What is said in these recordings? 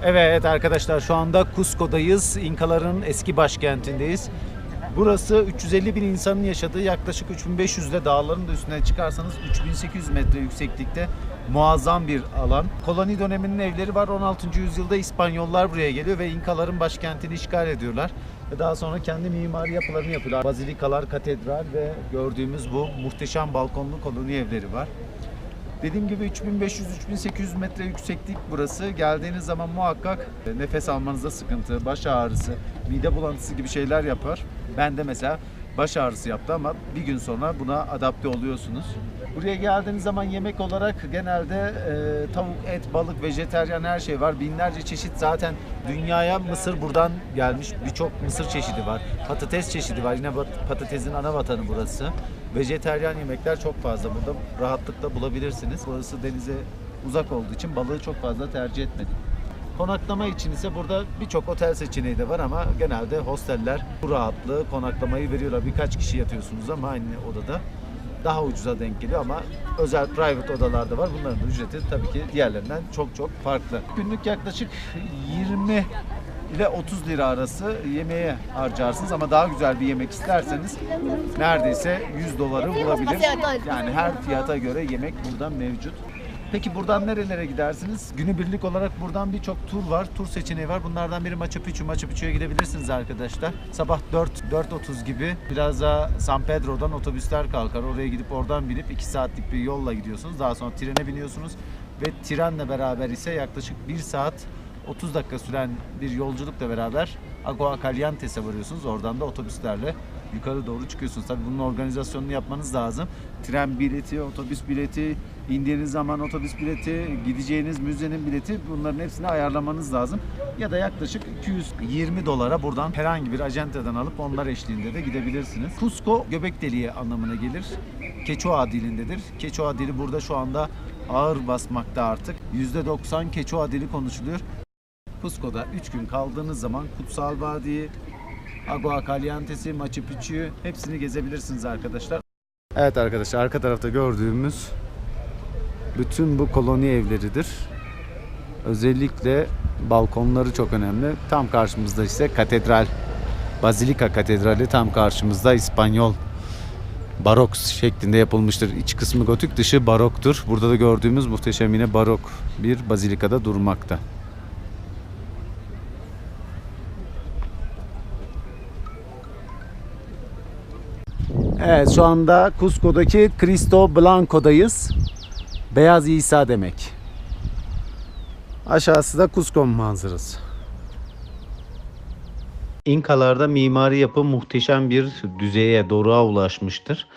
Evet arkadaşlar, şu anda Cusco'dayız. İnkaların eski başkentindeyiz. Burası 350 bin insanın yaşadığı, yaklaşık 3500 ile dağların da üstüne çıkarsanız 3800 metre yükseklikte muazzam bir alan. Koloni döneminin evleri var. 16. yüzyılda İspanyollar buraya geliyor ve İnkaların başkentini işgal ediyorlar. Ve daha sonra kendi mimari yapılarını yapıyorlar. Bazilikalar, katedral ve gördüğümüz bu muhteşem balkonlu koloni evleri var. Dediğim gibi 3500-3800 metre yükseklik burası. Geldiğiniz zaman muhakkak nefes almanızda sıkıntı, baş ağrısı, mide bulantısı gibi şeyler yapar. Ben de mesela baş ağrısı yaptı ama bir gün sonra buna adapte oluyorsunuz. Buraya geldiğiniz zaman yemek olarak genelde tavuk, et, balık, vejeteryan her şey var. Binlerce çeşit, zaten dünyaya mısır buradan gelmiş. Birçok mısır çeşidi var. Patates çeşidi var. Yine patatesin ana vatanı burası. Vejeteryan yemekler çok fazla burada. Rahatlıkla bulabilirsiniz. Burası denize uzak olduğu için balığı çok fazla tercih etmedik. Konaklama için ise burada birçok otel seçeneği de var ama genelde hosteller bu rahatlığı, konaklamayı veriyorlar. Birkaç kişi yatıyorsunuz ama aynı odada. Daha ucuza denk geliyor ama özel private odalar da var. Bunların da ücreti tabii ki diğerlerinden çok farklı. Günlük yaklaşık 20 ile 30 lira arası yemeğe harcarsınız ama daha güzel bir yemek isterseniz neredeyse 100 doları bulabilir. Yani her fiyata göre yemek burada mevcut. Peki buradan nerelere gidersiniz? Günübirlik olarak buradan birçok tur var, tur seçeneği var. Bunlardan biri Machu Picchu. Machu Picchu'ya gidebilirsiniz arkadaşlar. Sabah 4.30 gibi Plaza San Pedro'dan otobüsler kalkar. Oraya gidip oradan binip 2 saatlik bir yolla gidiyorsunuz. Daha sonra trene biniyorsunuz ve trenle beraber ise yaklaşık 1 saat 30 dakika süren bir yolculukla beraber Agua Calientes'e varıyorsunuz. Oradan da otobüslerle yukarı doğru çıkıyorsunuz. Tabii bunun organizasyonunu yapmanız lazım. Tren bileti, otobüs bileti, indiğiniz zaman otobüs bileti, gideceğiniz müzenin bileti, bunların hepsini ayarlamanız lazım. Ya da yaklaşık 220 dolara buradan herhangi bir acentadan alıp onlar eşliğinde de gidebilirsiniz. Cusco göbek deliği anlamına gelir. Quechua dilindedir. Quechua dili burada şu anda ağır basmakta artık. %90 Quechua dili konuşuluyor. Cusco'da 3 gün kaldığınız zaman Kutsal Vadi'yi, Agua Calientes'i, Machu Picchu'yu hepsini gezebilirsiniz arkadaşlar. Evet arkadaşlar, arka tarafta gördüğümüz bütün bu koloni evleridir. Özellikle balkonları çok önemli. Tam karşımızda ise katedral, Bazilika Katedrali tam karşımızda. İspanyol barok şeklinde yapılmıştır. İç kısmı gotik, dışı baroktur. Burada da gördüğümüz muhteşem yine barok bir bazilikada durmakta. Evet, şu anda Cusco'daki Cristo Blanco'dayız. Beyaz İsa demek. Aşağısı da Cusco manzarası. İnkalarda mimari yapı muhteşem bir düzeye, doruğa ulaşmıştır.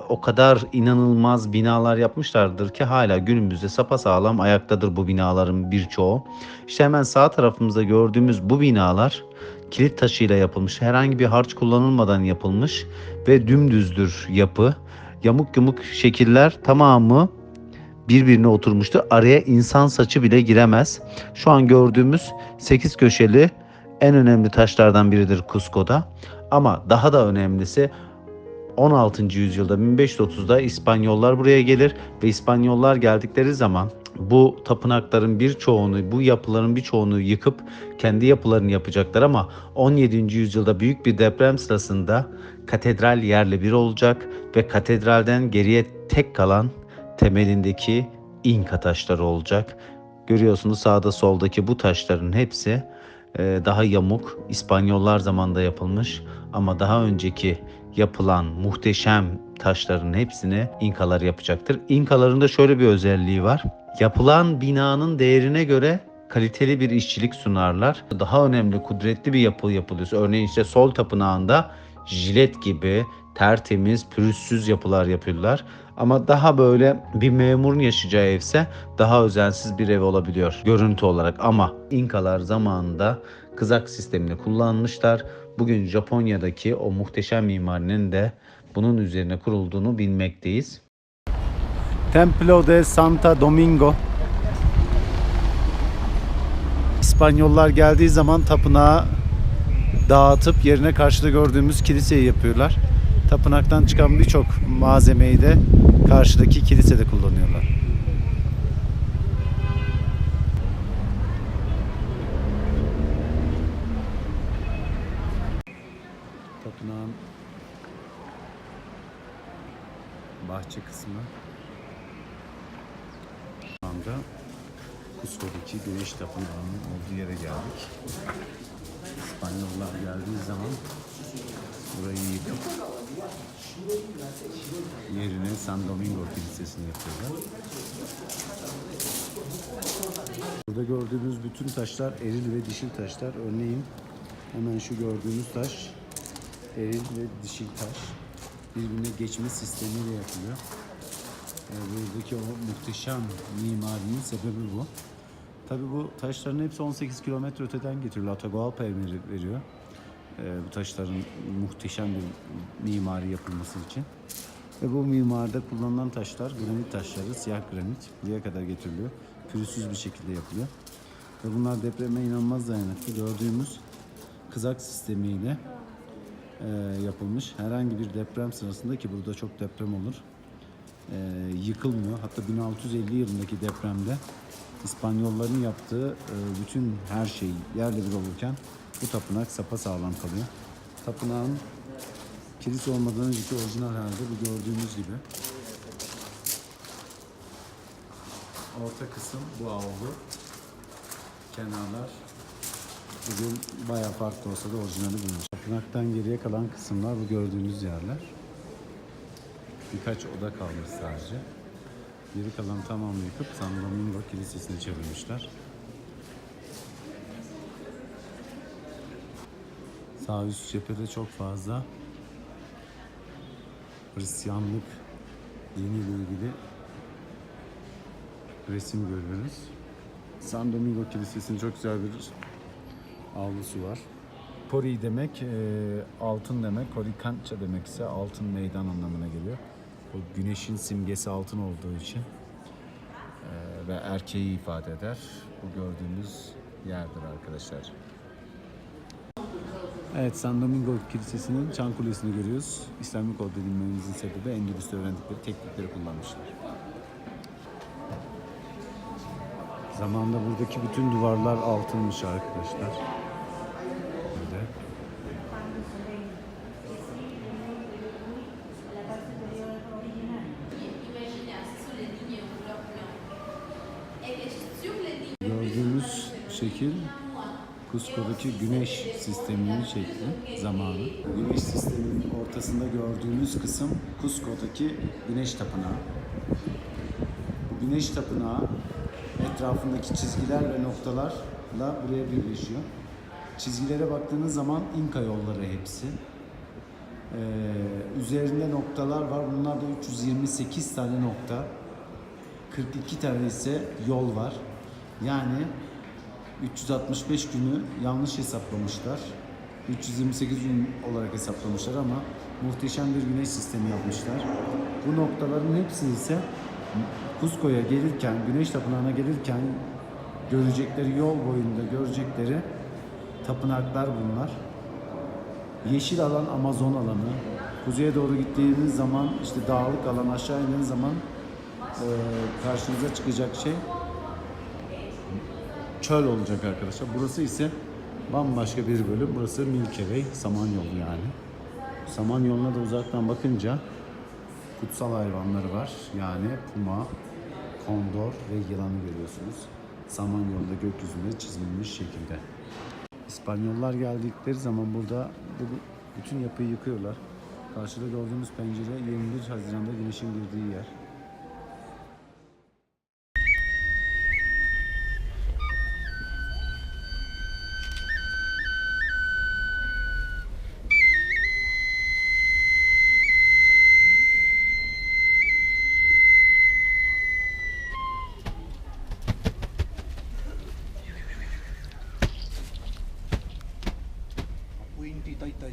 O kadar inanılmaz binalar yapmışlardır ki hala günümüzde sapasağlam ayaktadır bu binaların birçoğu. İşte hemen sağ tarafımızda gördüğümüz bu binalar kilit taşıyla yapılmış, herhangi bir harç kullanılmadan yapılmış ve dümdüzdür yapı. Yamuk yumuk şekiller tamamı birbirine oturmuştur. Araya insan saçı bile giremez. Şu an gördüğümüz 8 köşeli en önemli taşlardan biridir Cusco'da. Ama daha da önemlisi 16. yüzyılda 1530'da İspanyollar buraya gelir ve İspanyollar geldikleri zaman bu tapınakların birçoğunu, bu yapıların birçoğunu yıkıp kendi yapılarını yapacaklar ama 17. yüzyılda büyük bir deprem sırasında katedral yerle bir olacak ve katedralden geriye tek kalan temelindeki İnka taşları olacak. Görüyorsunuz sağda soldaki bu taşların hepsi daha yamuk, İspanyollar zamanında yapılmış ama daha önceki yapılan muhteşem taşların hepsini İnkalar yapacaktır. İnkaların da şöyle bir özelliği var. Yapılan binanın değerine göre kaliteli bir işçilik sunarlar. Daha önemli, kudretli bir yapı yapılıyor. Örneğin işte Sol Tapınağı'nda jilet gibi tertemiz, pürüzsüz yapılar yapıyorlar. Ama daha böyle bir memurun yaşayacağı evse daha özensiz bir ev olabiliyor görüntü olarak. Ama İnkalar zamanında kızak sistemini kullanmışlar. Bugün Japonya'daki o muhteşem mimarinin de bunun üzerine kurulduğunu bilmekteyiz. Templo de Santo Domingo. İspanyollar geldiği zaman tapınağı dağıtıp yerine karşıda gördüğümüz kiliseyi yapıyorlar. Tapınaktan çıkan birçok malzemeyi de karşıdaki kilisede kullanıyorlar. tapınağın bahçe kısmı. Şu anda Cusco'daki Güneş Tapınağı'nın olduğu yere geldik. İspanyollar geldiği zaman burayı yıkıp yerine San Domingo Kilisesi'ni yapıyorlar. Burada gördüğünüz bütün taşlar eril ve dişil taşlar. Örneğin hemen şu gördüğünüz taş eril ve dişil taş. Birbirine geçme sistemiyle yapılıyor. Buradaki o muhteşem mimarinin sebebi bu. Tabii bu taşların hepsi 18 kilometre öteden getiriliyor. Atahualpa emri veriyor. Bu taşların muhteşem bir mimari yapılması için. Ve bu mimaride kullanılan taşlar granit taşları, siyah granit buraya kadar getiriliyor. Pürüzsüz bir şekilde yapılıyor. Ve bunlar depreme inanılmaz dayanıklı. Gördüğümüz kızak sistemiyle yapılmış. Herhangi bir deprem sırasında, ki burada çok deprem olur, yıkılmıyor. Hatta 1650 yılındaki depremde İspanyolların yaptığı bütün her şey yerle bir olurken bu tapınak sapasağlam kalıyor. Tapınağın kilise olmadan önceki orijinal halde bu gördüğünüz gibi. Orta kısım bu avlu. Kenarlar bugün bayağı farklı olsa da orijinali bulmuş. Tapınaktan geriye kalan kısımlar bu gördüğünüz yerler. Birkaç oda kalmış sadece. Geri kalan tamamını yıkıp San Domingo Kilisesi'ne çevirmişler. Sağ üst cephede çok fazla Hristiyanlık diniyle ilgili resim görüyoruz. San Domingo Kilisesi'nin çok güzel bir avlusu var. Pori demek altın demek, Coricancha demek ise altın meydan anlamına geliyor. Bu güneşin simgesi altın olduğu için ve erkeği ifade eder. Bu gördüğünüz yerdir arkadaşlar. Evet, San Domingo Kilisesi'nin çan kulesini görüyoruz. İslami kod edilmemizin sebebi Endülüs'te öğrendikleri teknikleri kullanmışlar. Zamanında buradaki bütün duvarlar altınmış arkadaşlar. Böyle. Gördüğümüz şekil Cusco'daki güneş sisteminin şekli, zamanı. Güneş sisteminin ortasında gördüğümüz kısım Cusco'daki güneş tapınağı. Bu güneş tapınağı etrafındaki çizgiler ve noktalarla buraya birleşiyor. Çizgilere baktığınız zaman İnka yolları hepsi. Üzerinde noktalar var. Bunlarda 328 tane nokta. 42 tane ise yol var. Yani 365 günü yanlış hesaplamışlar. 328 gün olarak hesaplamışlar ama muhteşem bir güneş sistemi yapmışlar. Bu noktaların hepsi ise Cusco'ya gelirken, Güneş Tapınağı'na gelirken görecekleri, yol boyunda görecekleri tapınaklar bunlar. Yeşil alan Amazon alanı. Kuzeye doğru gittiğiniz zaman, işte dağlık alan, aşağı indiğiniz zaman karşınıza çıkacak şey çöl olacak arkadaşlar. Burası ise bambaşka bir bölüm. Burası Milky Way, Samanyolu yani. Samanyolu'na da uzaktan bakınca kutsal hayvanları var. Yani puma, kondor ve yılanı görüyorsunuz. Samanyolu'da gökyüzünde çizilmiş şekilde. İspanyollar geldikleri zaman burada bütün yapıyı yıkıyorlar. Karşıda gördüğümüz pencere 21 Haziran'da güneşin girdiği yer. Winti tay tay.